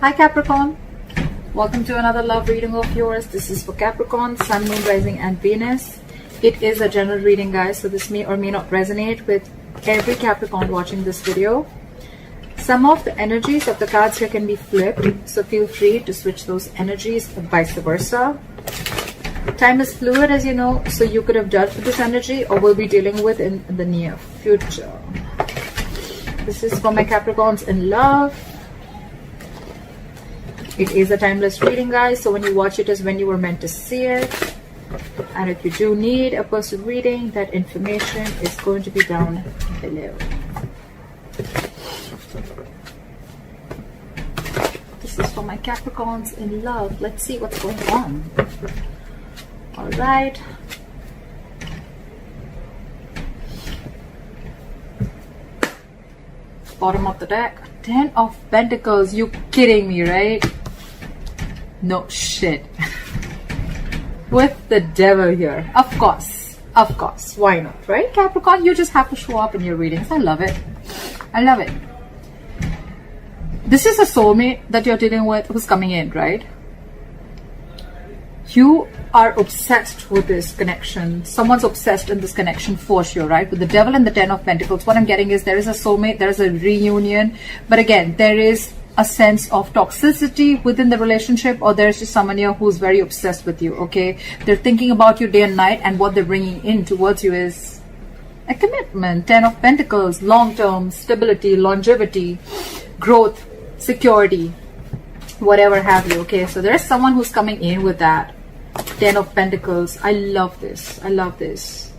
Hi Capricorn, welcome to another love reading of yours. This is for Capricorn, Sun, Moon, Rising and Venus. It is a general reading, guys, so this may or may not resonate with every Capricorn watching this video. Some of the energies of the cards here can be flipped, so feel free to switch those energies and vice versa. Time is fluid, as you know, so you could have dealt with this energy or will be dealing with in the near future. This is for my Capricorns in love. It is a timeless reading, guys, so when you watch it is when you were meant to see it. And if you do need a personal reading, that information is going to be down below. This is for my Capricorns in love. Let's see what's going on. All right. Bottom of the deck. 10 of Pentacles. You kidding me, right? No shit. With the devil here. Of course. Of course. Why not, right? Capricorn, you just have to show up in your readings. I love it. I love it. This is a soulmate that you're dealing with who's coming in, right? You are obsessed with this connection. Someone's obsessed in this connection for sure, right? With the devil and the 10 of Pentacles, what I'm getting is there is a soulmate, there is a reunion. But again, there is a sense of toxicity within the relationship, or there's just someone here who's very obsessed with you, okay? They're thinking about you day and night, and what they're bringing in towards you is a commitment. 10 of Pentacles, long-term stability, longevity, growth, security, whatever have you, okay? So there's someone who's coming in with that 10 of Pentacles. I love this. I love this.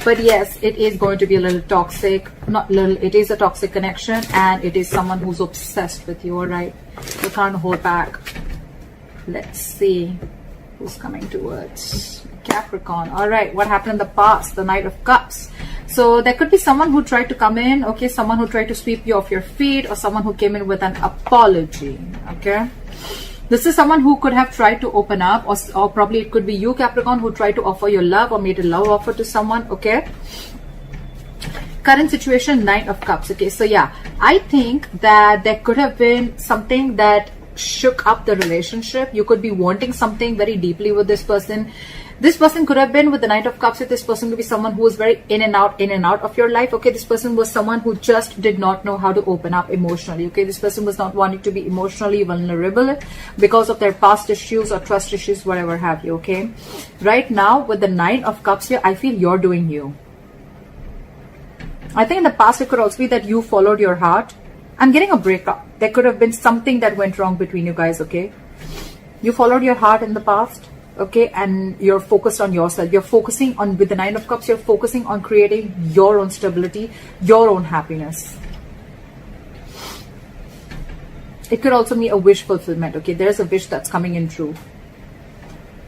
But yes, it is going to be a little toxic. Not little, it is a toxic connection, and it is someone who's obsessed with you, all right? You can't hold back. Let's see who's coming towards Capricorn. All right, what happened in the past? The Knight of Cups. So there could be someone who tried to come in, okay? Someone who tried to sweep you off your feet, or someone who came in with an apology, okay? This is someone who could have tried to open up, or probably it could be you, Capricorn, who tried to offer your love or made a love offer to someone, okay? Current situation, Knight of Cups, okay? So yeah, I think that there could have been something that shook up the relationship. You could be wanting something very deeply with this person. This person could have been with the Knight of Cups. If this person could be someone who was very in and out of your life, okay? This person was someone who just did not know how to open up emotionally, okay? This person was not wanting to be emotionally vulnerable because of their past issues or trust issues, whatever have you, okay? Right now, with the Nine of Cups here, I feel you're doing you. I think in the past, it could also be that you followed your heart. I'm getting a breakup. There could have been something that went wrong between you guys, okay? You followed your heart in the past. Okay, and you're focused on yourself. You're focusing on, with the Nine of Cups, you're focusing on creating your own stability, your own happiness. It could also be a wish fulfillment, okay? There's a wish that's coming in true.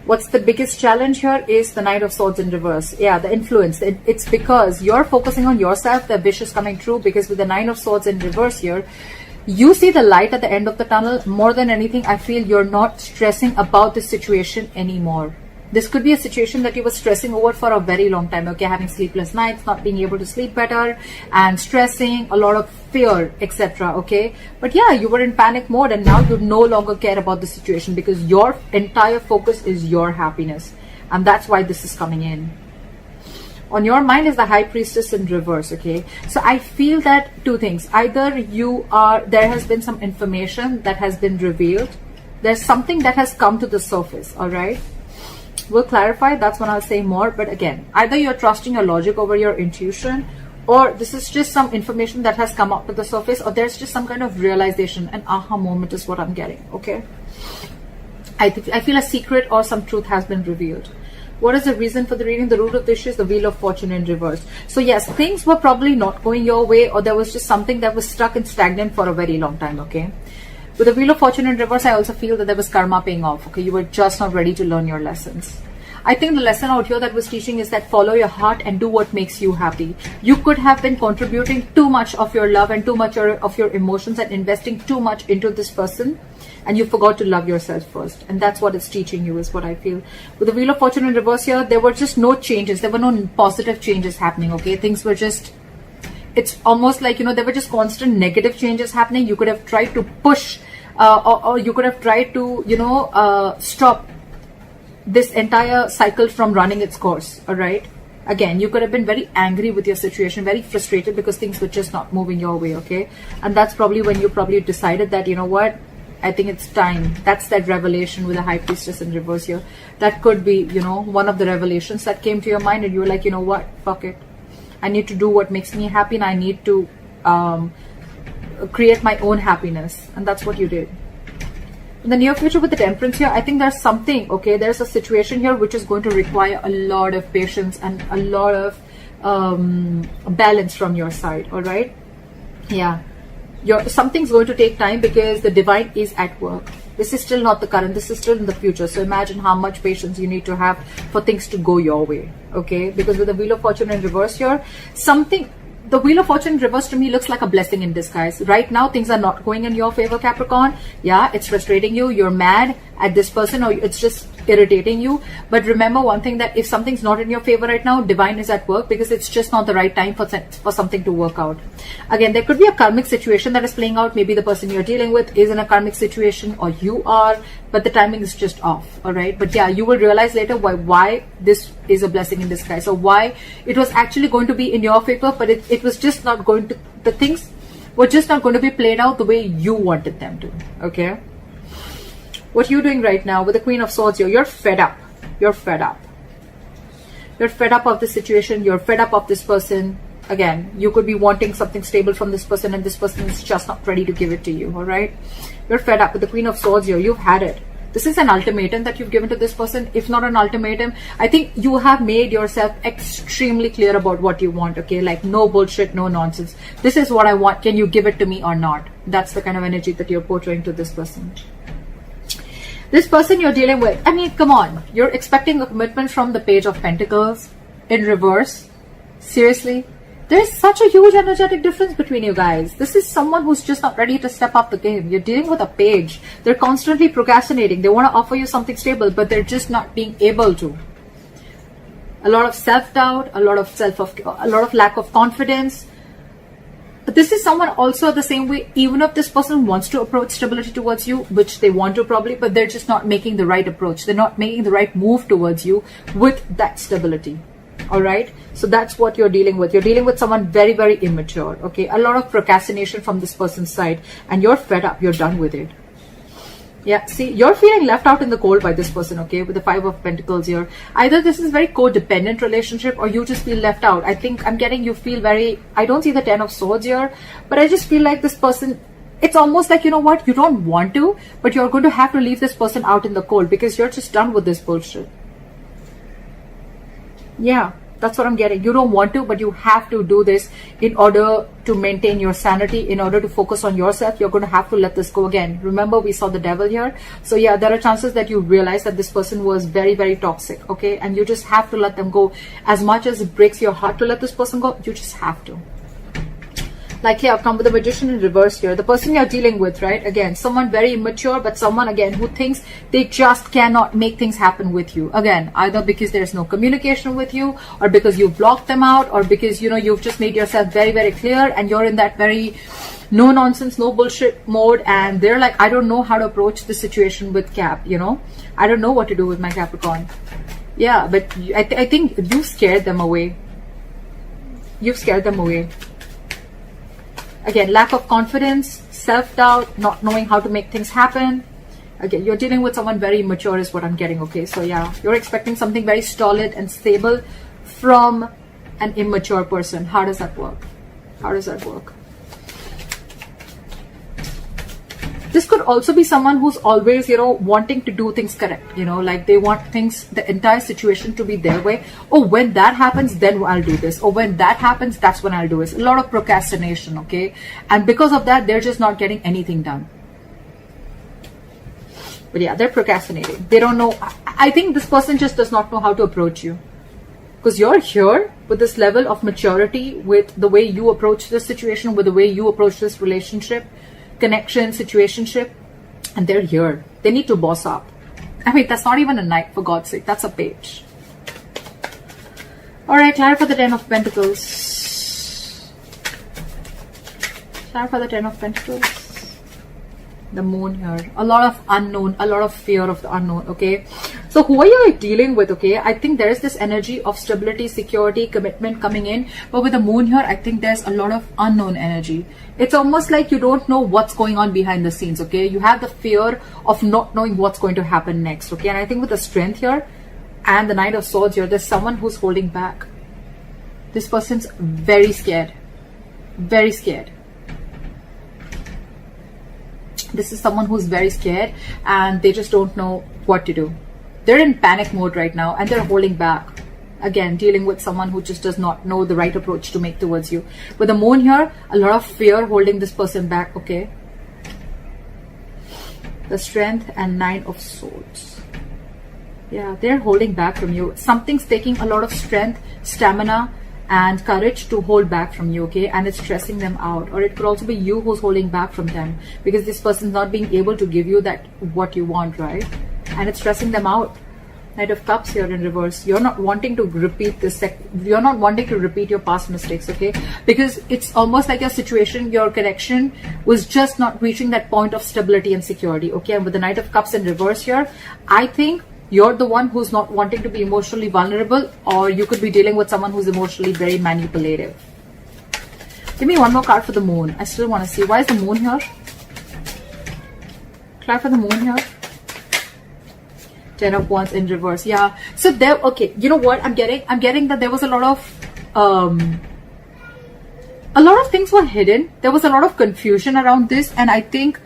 What's the biggest challenge here is the Knight of Swords in reverse. Yeah, the influence. It's because you're focusing on yourself, the wish is coming true, because with the Nine of Swords in reverse here, you see the light at the end of the tunnel. More than anything, I feel you're not stressing about this situation anymore. This could be a situation that you were stressing over for a very long time, okay? Having sleepless nights, not being able to sleep better, and stressing, a lot of fear, etc., okay? But yeah, you were in panic mode, and now you no longer care about the situation because your entire focus is your happiness. And that's why this is coming in. On your mind is the High Priestess in reverse, okay? So I feel that two things. Either there has been some information that has been revealed. There's something that has come to the surface, all right? We'll clarify. That's when I'll say more. But again, either you're trusting your logic over your intuition, or this is just some information that has come up to the surface, or there's just some kind of realization. An aha moment is what I'm getting, okay? I feel a secret or some truth has been revealed. What is the reason for the reading? The root of the issue is the Wheel of Fortune in reverse. So yes, things were probably not going your way, or there was just something that was stuck and stagnant for a very long time, okay? With the Wheel of Fortune in reverse, I also feel that there was karma paying off, okay? You were just not ready to learn your lessons. I think the lesson out here that was teaching is that follow your heart and do what makes you happy. You could have been contributing too much of your love and too much of your emotions and investing too much into this person, and you forgot to love yourself first. And that's what it's teaching you, is what I feel. With the Wheel of Fortune in reverse here, there were just no changes. There were no positive changes happening, okay? Things were just, it's almost like, you know, there were just constant negative changes happening. You could have tried to push or you could have tried to, you know, stop this entire cycle from running its course. All right. Again, you could have been very angry with your situation, very frustrated because things were just not moving your way. Okay. And that's probably when you probably decided that, you know what, I think it's time. That's that revelation with the High Priestess in reverse here. That could be, you know, one of the revelations that came to your mind, and you were like, you know what, fuck it. I need to do what makes me happy, and I need to create my own happiness. And that's what you did. In the near future with the Temperance here, I think there's something, okay, there's a situation here which is going to require a lot of patience and a lot of balance from your side. All right. Yeah. Something's going to take time because the divine is at work. This is still not the current, this is still in the future. So imagine how much patience you need to have for things to go your way. Okay, because with the Wheel of Fortune in reverse here, the Wheel of Fortune in reverse to me looks like a blessing in disguise. Right now things are not going in your favor, Capricorn. Yeah, it's frustrating you, you're mad at this person, or it's just irritating you. But remember one thing, that if something's not in your favor right now, divine is at work, because it's just not the right time for something to work out. Again, there could be a karmic situation that is playing out. Maybe the person you're dealing with is in a karmic situation, or you are, but the timing is just off. All right. But yeah, you will realize later why this is a blessing in disguise, or why it was actually going to be in your favor, but it was just not going to, the things were just not going to be played out the way you wanted them to. Okay. What you're doing right now with the Queen of Swords here, you're fed up. You're fed up. You're fed up of the situation. You're fed up of this person. Again, you could be wanting something stable from this person, and this person is just not ready to give it to you. All right. You're fed up with the Queen of Swords here. You've had it. This is an ultimatum that you've given to this person. If not an ultimatum, I think you have made yourself extremely clear about what you want. Okay. Like no bullshit, no nonsense. This is what I want. Can you give it to me or not? That's the kind of energy that you're portraying to this person. This person you're dealing with, I mean, come on. You're expecting a commitment from the Page of Pentacles in reverse. Seriously? There's such a huge energetic difference between you guys. This is someone who's just not ready to step up the game. You're dealing with a page. They're constantly procrastinating. They want to offer you something stable, but they're just not being able to. A lot of self-doubt, a lot of lack of confidence. But this is someone also the same way, even if this person wants to approach stability towards you, which they want to probably, but they're just not making the right approach. They're not making the right move towards you with that stability. All right. So that's what you're dealing with. You're dealing with someone very, very immature. Okay. A lot of procrastination from this person's side, and you're fed up. You're done with it. Yeah, see, you're feeling left out in the cold by this person, okay, with the Five of Pentacles here. Either this is a very codependent relationship, or you just feel left out. I think I'm getting you feel very, I don't see the Ten of Swords here, but I just feel like this person, it's almost like, you know what, you don't want to, but you're going to have to leave this person out in the cold because you're just done with this bullshit. Yeah. That's what I'm getting. You don't want to, but you have to do this in order to maintain your sanity, in order to focus on yourself. You're going to have to let this go again. Remember, we saw the Devil here. So yeah, there are chances that you realize that this person was very, very toxic. Okay. And you just have to let them go. As much as it breaks your heart to let this person go, you just have to. Like here, I've come with the Magician in reverse here. The person you're dealing with, right? Again, someone very immature, but someone, again, who thinks they just cannot make things happen with you. Again, either because there's no communication with you, or because you blocked them out, or because, you know, you've just made yourself very, very clear, and you're in that very no nonsense, no bullshit mode. And they're like, I don't know how to approach the situation with Cap, you know? I don't know what to do with my Capricorn. Yeah, but I think you scared them away. You've scared them away. Again, lack of confidence, self-doubt, not knowing how to make things happen. Again, you're dealing with someone very immature is what I'm getting, okay? So yeah, you're expecting something very solid and stable from an immature person. How does that work? How does that work? This could also be someone who's always, you know, wanting to do things correct, you know, like they want things, the entire situation to be their way. Oh, when that happens, then I'll do this. Or when that happens, that's when I'll do this. A lot of procrastination, okay? And because of that, they're just not getting anything done. But yeah, they're procrastinating. They don't know. I think this person just does not know how to approach you. Because you're here with this level of maturity, with the way you approach this situation, with the way you approach this relationship, connection, situationship, and they're here. They need to boss up. I mean, that's not even a knight, for God's sake. That's a page. All right, clarify the Ten of Pentacles. Clarify the Ten of Pentacles. The moon here. A lot of unknown, a lot of fear of the unknown, okay? So who are you dealing with, okay? I think there is this energy of stability, security, commitment coming in. But with the moon here, I think there's a lot of unknown energy. It's almost like you don't know what's going on behind the scenes, okay? You have the fear of not knowing what's going to happen next, okay? And I think with the strength here and the Knight of Swords here, there's someone who's holding back. This person's very scared. Very scared. This is someone who's very scared and they just don't know what to do. They're in panic mode right now and they're holding back. Again, dealing with someone who just does not know the right approach to make towards you. With the moon here, a lot of fear holding this person back, okay? The strength and Nine of Swords. Yeah, they're holding back from you. Something's taking a lot of strength, stamina, and courage to hold back from you, okay? And it's stressing them out. Or it could also be you who's holding back from them because this person's not being able to give you that what you want, right? And it's stressing them out. Knight of Cups here in reverse. You're not wanting to repeat this. You're not wanting to repeat your past mistakes, okay? Because it's almost like your situation, your connection was just not reaching that point of stability and security, okay? And with the Knight of Cups in reverse here, I think you're the one who's not wanting to be emotionally vulnerable, or you could be dealing with someone who's emotionally very manipulative. Give me one more card for the moon. I still want to see. Why is the moon here? Try for the moon here. 10 of Wands in reverse. Yeah. So there, okay. You know what I'm getting? I'm getting that there was a lot of things were hidden. There was a lot of confusion around this, and I think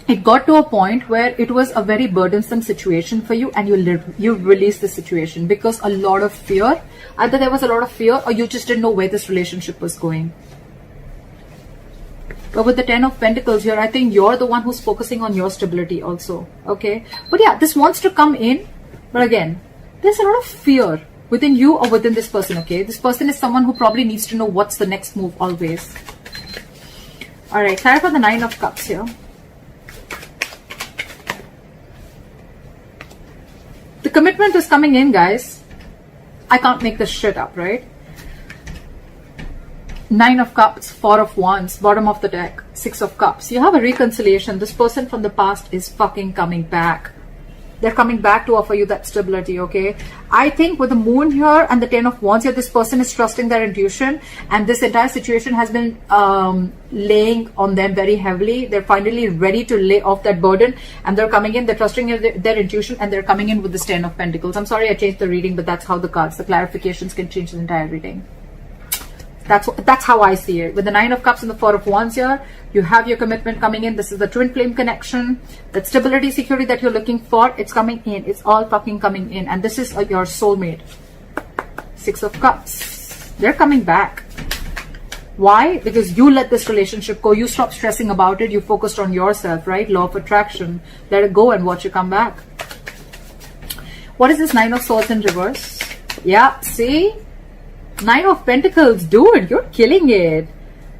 it got to a point where it was a very burdensome situation for you, and you released the situation because a lot of fear. Either there was a lot of fear or you just didn't know where this relationship was going. But with the 10 of Pentacles here, I think you're the one who's focusing on your stability also, okay? But yeah, this wants to come in. But again, there's a lot of fear within you or within this person, okay? This person is someone who probably needs to know what's the next move always. All right, clarify for the 9 of Cups here. The commitment is coming in, guys. I can't make this shit up, right? 9 of Cups, 4 of Wands, bottom of the deck, 6 of Cups. You have a reconciliation. This person from the past is fucking coming back. They're coming back to offer you that stability, okay? I think with the moon here and the 10 of Wands here, this person is trusting their intuition, and this entire situation has been laying on them very heavily. They're finally ready to lay off that burden, and they're coming in, they're trusting their intuition, and they're coming in with this 10 of Pentacles. I'm sorry I changed the reading, but that's how the cards, the clarifications can change the entire reading. That's how I see it. With the 9 of Cups and the 4 of Wands here, you have your commitment coming in. This is the twin flame connection. That stability, security that you're looking for, it's coming in. It's all fucking coming in. And this is your soulmate. 6 of Cups. They're coming back. Why? Because you let this relationship go. You stopped stressing about it. You focused on yourself, right? Law of attraction. Let it go and watch it come back. What is this 9 of Swords in reverse? Yeah, see? 9 of Pentacles, dude, you're killing it.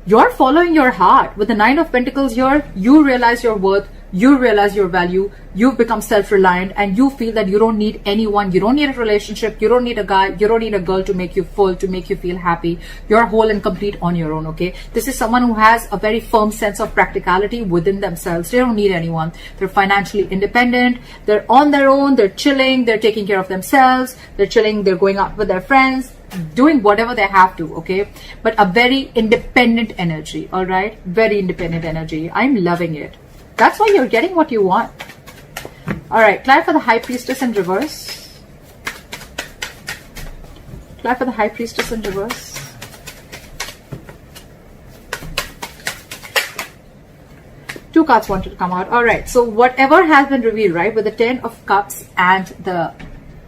You're following your heart. With the 9 of Pentacles here, you realize your worth, you realize your value, you've become self-reliant, and you feel that you don't need anyone, you don't need a relationship, you don't need a guy, you don't need a girl to make you full, to make you feel happy. You're whole and complete on your own, okay? This is someone who has a very firm sense of practicality within themselves. They don't need anyone. They're financially independent, they're on their own, they're chilling, they're taking care of themselves, they're chilling, they're going out with their friends, doing whatever they have to, okay? But a very independent energy, all right? Very independent energy. I'm loving it. That's why you're getting what you want. All right, clarify for the High Priestess in reverse. Clarify for the High Priestess in reverse. Two cards wanted to come out. All right, so whatever has been revealed, right, with the 10 of Cups and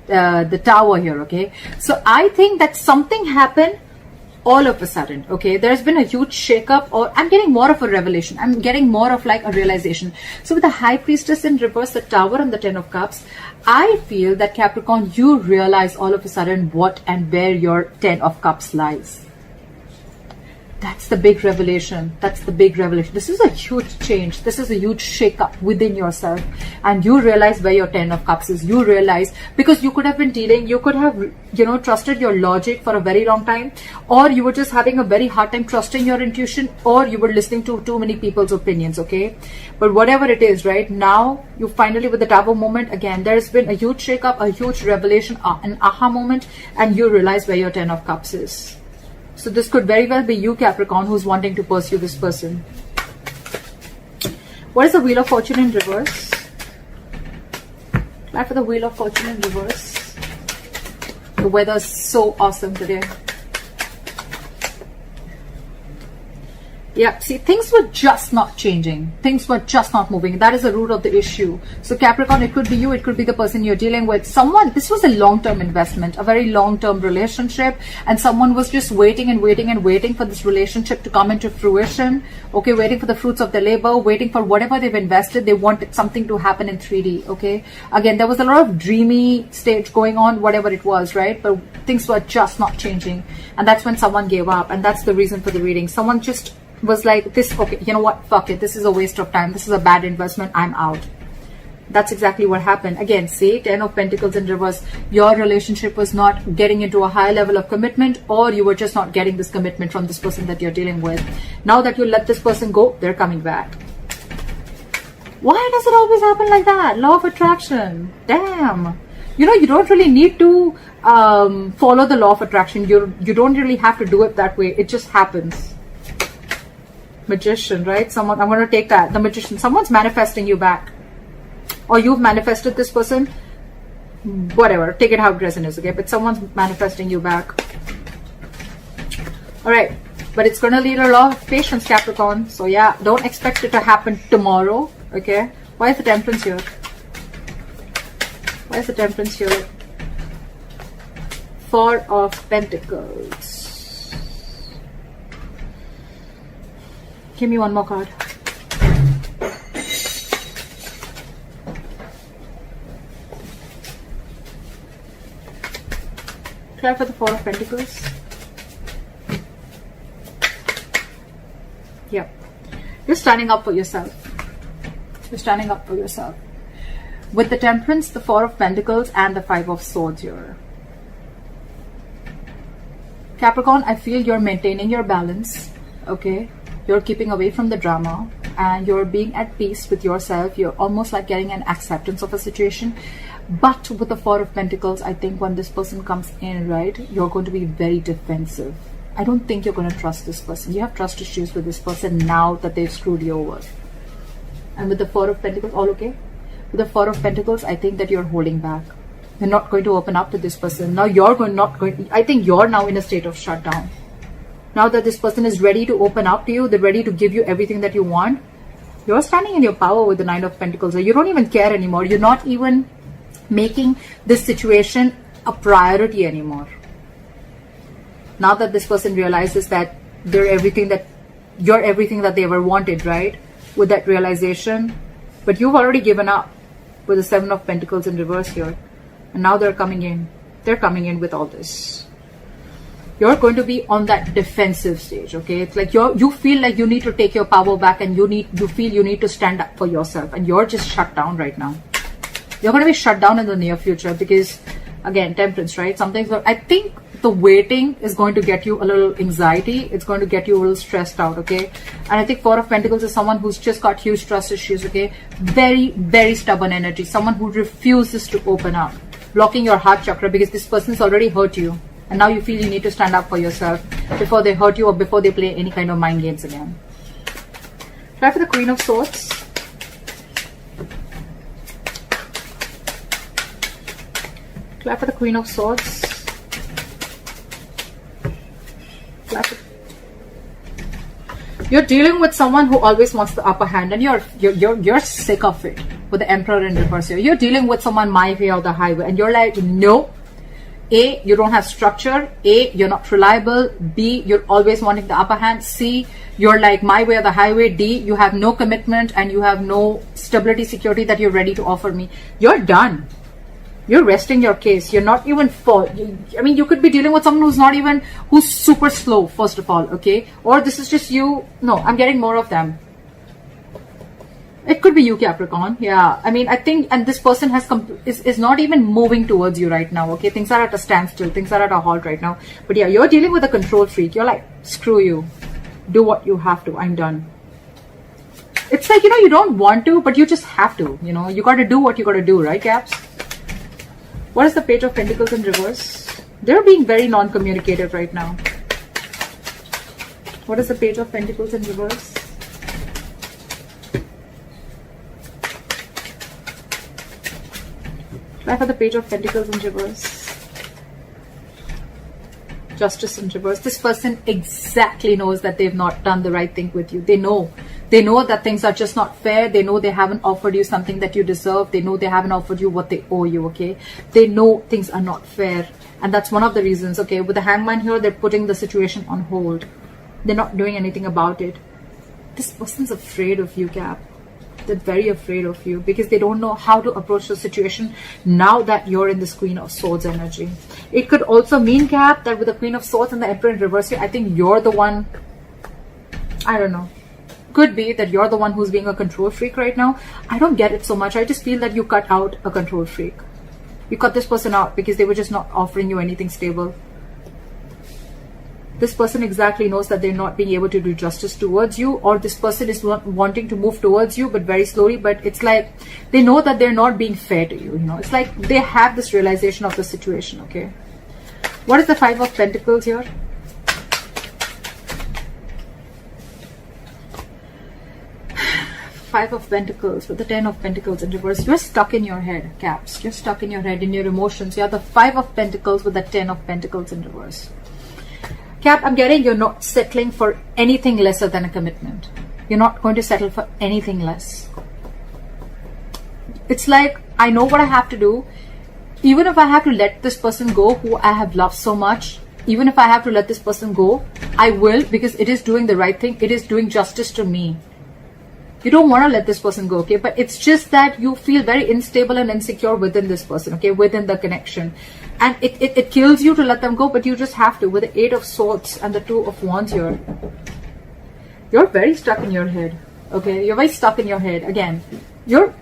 the Tower here, okay? So I think that something happened all of a sudden, okay? There's been a huge shakeup, or I'm getting more of a revelation. I'm getting more of like a realization. So with the High Priestess in reverse, the Tower and the 10 of Cups, I feel that Capricorn, you realize all of a sudden what and where your 10 of Cups lies. That's the big revelation. That's the big revelation. This is a huge change. This is a huge shake-up within yourself. And you realize where your 10 of Cups is. You realize, because you could have been dealing, you could have, you know, trusted your logic for a very long time, or you were just having a very hard time trusting your intuition, or you were listening to too many people's opinions, okay? But whatever it is, right, now you finally, with the Tower moment, again, there's been a huge shake-up, a huge revelation, an aha moment, and you realize where your 10 of Cups is. So this could very well be you, Capricorn, who's wanting to pursue this person. What is the Wheel of Fortune in reverse? Clap for the Wheel of Fortune in reverse. The weather is so awesome today. Yeah, see, things were just not changing. Things were just not moving. That is the root of the issue. So Capricorn, it could be you, it could be the person you're dealing with. Someone, this was a long-term investment, a very long-term relationship, and someone was just waiting and waiting and waiting for this relationship to come into fruition. Okay, waiting for the fruits of their labor, waiting for whatever they've invested. They wanted something to happen in 3D, okay? Again, there was a lot of dreamy stage going on, whatever it was, right? But things were just not changing. And that's when someone gave up. And that's the reason for the reading. Someone just was like, this, okay, you know what, fuck it, this is a waste of time, this is a bad investment, I'm out. That's exactly what happened. Again, see, 10 of Pentacles in reverse. Your relationship was not getting into a high level of commitment, or you were just not getting this commitment from this person that you're dealing with. Now that you let this person go, they're coming back. Why does it always happen like that? Law of attraction. Damn. You know, you don't really need to follow the law of attraction. You don't really have to do it that way. It just happens. Magician, right? Someone, I'm going to take that. The Magician. Someone's manifesting you back. Or you've manifested this person. Whatever. Take it how it resonates, okay? But someone's manifesting you back. Alright. But it's going to need a lot of patience, Capricorn. So yeah, don't expect it to happen tomorrow, okay? Why is the Temperance here? Why is the Temperance here? Four of Pentacles. Give me one more card. Clear for the Four of Pentacles. Yep. You're standing up for yourself. You're standing up for yourself. With the Temperance, the Four of Pentacles, and the Five of Swords here. Capricorn, I feel you're maintaining your balance. Okay? You're keeping away from the drama, and you're being at peace with yourself. You're almost like getting an acceptance of a situation. But with the Four of Pentacles, I think when this person comes in, right, you're going to be very defensive. I don't think you're going to trust this person. You have trust issues with this person now that they've screwed you over. And with the Four of Pentacles, all okay? With the Four of Pentacles, I think that you're holding back. You're not going to open up to this person. Now I think you're now in a state of shutdown. Now that this person is ready to open up to you, they're ready to give you everything that you want. You're standing in your power with the Nine of Pentacles. You don't even care anymore. You're not even making this situation a priority anymore. Now that this person realizes that you're everything that they ever wanted, right? With that realization. But you've already given up with the Seven of Pentacles in reverse here. And now they're coming in. They're coming in with all this. You're going to be on that defensive stage, okay? It's like you feel like you need to take your power back, and you feel you need to stand up for yourself, and you're just shut down right now. You're going to be shut down in the near future because, again, Temperance, right? I think the waiting is going to get you a little anxiety. It's going to get you a little stressed out, okay? And I think Four of Pentacles is someone who's just got huge trust issues, okay? Very, very stubborn energy. Someone who refuses to open up, blocking your heart chakra because this person's already hurt you. And now you feel you need to stand up for yourself before they hurt you or before they play any kind of mind games again. Try for the Queen of Swords. Clap for the Queen of Swords. Clap for... You're dealing with someone who always wants the upper hand, and you're sick of it. With the Emperor in reverse here, you're dealing with someone my way or the highway, and you're like, no. A, you don't have structure. A, you're not reliable. B, you're always wanting the upper hand. C, you're like my way or the highway. D, you have no commitment and you have no stability, security that you're ready to offer me. You're done. You're resting your case. You're not even I mean, you could be dealing with someone who's super slow, first of all, okay? Or this is just you. No, I'm getting more of them. It could be you, Capricorn. Yeah, I mean, I think, and this person is not even moving towards you right now, okay? Things are at a standstill. Things are at a halt right now. But yeah, you're dealing with a control freak. You're like, screw you. Do what you have to. I'm done. It's like, you don't want to, but you just have to. You got to do what you got to do, right, Caps? What is the Page of Pentacles in reverse? They're being very non-communicative right now. What is the Page of Pentacles in reverse? Try for the Page of Pentacles in reverse. Justice in reverse. This person exactly knows that they've not done the right thing with you. They know that things are just not fair. They know they haven't offered you something that you deserve. They know they haven't offered you what they owe you, okay? They know things are not fair. And that's one of the reasons, okay? With the Hangman here, they're putting the situation on hold. They're not doing anything about it. This person's afraid of you, Cap. They're very afraid of you because they don't know how to approach the situation now that you're in this Queen of Swords energy. It could also mean, Cap, that with the Queen of Swords and the Emperor in reverse here, I think you're the one, I don't know. Could be that you're the one who's being a control freak right now. I don't get it so much. I just feel that you cut out a control freak. You cut this person out because they were just not offering you anything stable. This person exactly knows that they're not being able to do justice towards you, or this person is wanting to move towards you but very slowly, but it's like they know that they're not being fair to you. It's like they have this realization of the situation, okay? What is the Five of Pentacles here? Five of Pentacles with the Ten of Pentacles in reverse. You're stuck in your head, Caps. You're stuck in your head, in your emotions. You have the Five of Pentacles with the Ten of Pentacles in reverse. Cap, I'm getting you're not settling for anything lesser than a commitment. You're not going to settle for anything less. It's like, I know what I have to do. Even if I have to let this person go who I have loved so much, even if I have to let this person go, I will, because it is doing the right thing. It is doing justice to me. You don't want to let this person go, okay? But it's just that you feel very unstable and insecure within this person, okay? Within the connection. And it kills you to let them go, but you just have to. With the Eight of Swords and the Two of Wands here. You're very stuck in your head, okay? You're very stuck in your head. Again, you're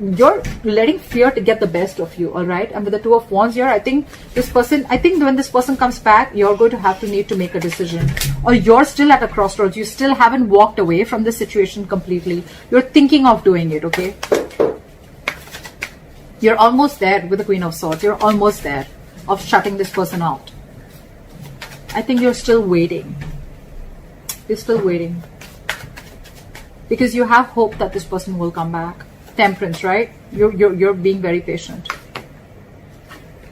letting fear to get the best of you, all right? And with the Two of Wands here, I think when this person comes back, you're going to need to make a decision. Or you're still at a crossroads. You still haven't walked away from the situation completely. You're thinking of doing it, okay? You're almost there with the Queen of Swords. You're almost there of shutting this person out. I think you're still waiting. You're still waiting. Because you have hope that this person will come back. Temperance, right? You're being very patient.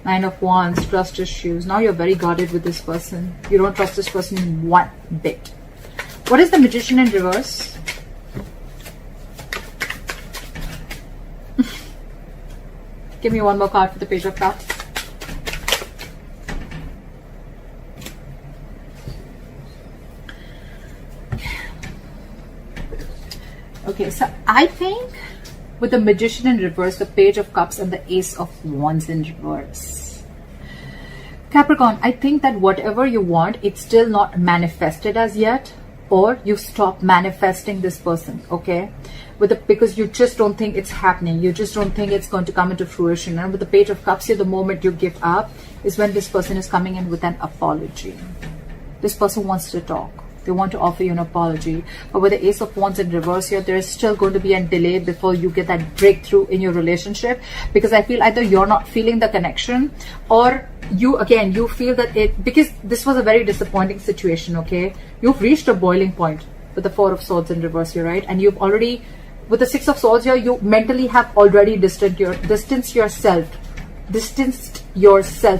Nine of Wands, trust issues. Now you're very guarded with this person. You don't trust this person one bit. What is the Magician in reverse? Give me one more card for the Page of Cups. Okay, so I think with the Magician in reverse, the Page of Cups and the Ace of Wands in reverse. Capricorn, I think that whatever you want, it's still not manifested as yet, or you stop manifesting this person, okay? Because you just don't think it's happening. You just don't think it's going to come into fruition. And with the Page of Cups here, the moment you give up is when this person is coming in with an apology. This person wants to talk. They want to offer you an apology. But with the Ace of Wands in reverse here, there is still going to be a delay before you get that breakthrough in your relationship. Because I feel either you're not feeling the connection, or you feel that because this was a very disappointing situation, okay? You've reached a boiling point with the Four of Swords in reverse here, right? And you've already, with the Six of Swords here, you mentally have already distanced yourself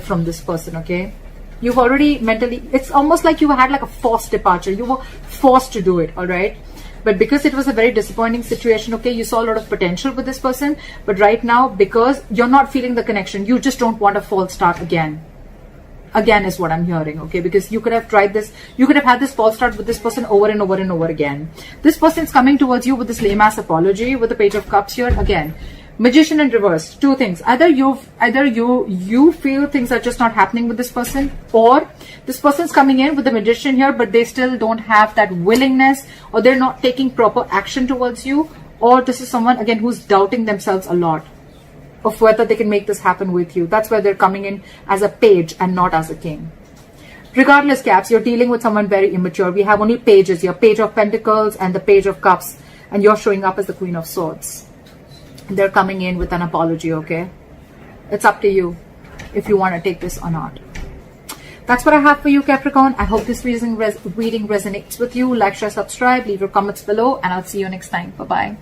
from this person, okay? You've already mentally, it's almost like you had like a forced departure. You were forced to do it, all right? But because it was a very disappointing situation, okay, you saw a lot of potential with this person. But right now, because you're not feeling the connection, you just don't want a false start again. Again is what I'm hearing, okay? Because you could have tried this, you could have had this false start with this person over and over and over again. This person's coming towards you with this lame-ass apology with the Page of Cups here. Again, Magician in reverse. Two things. Either you feel things are just not happening with this person, or this person's coming in with the Magician here, but they still don't have that willingness, or they're not taking proper action towards you, or this is someone again who's doubting themselves a lot of whether they can make this happen with you. That's why they're coming in as a page and not as a king. Regardless, Caps, you're dealing with someone very immature. We have only pages here, Page of Pentacles and the Page of Cups, and you're showing up as the Queen of Swords. They're coming in with an apology, okay? It's up to you if you want to take this or not. That's what I have for you, Capricorn. I hope this reading resonates with you. Like, share, subscribe, leave your comments below, and I'll see you next time. Bye-bye.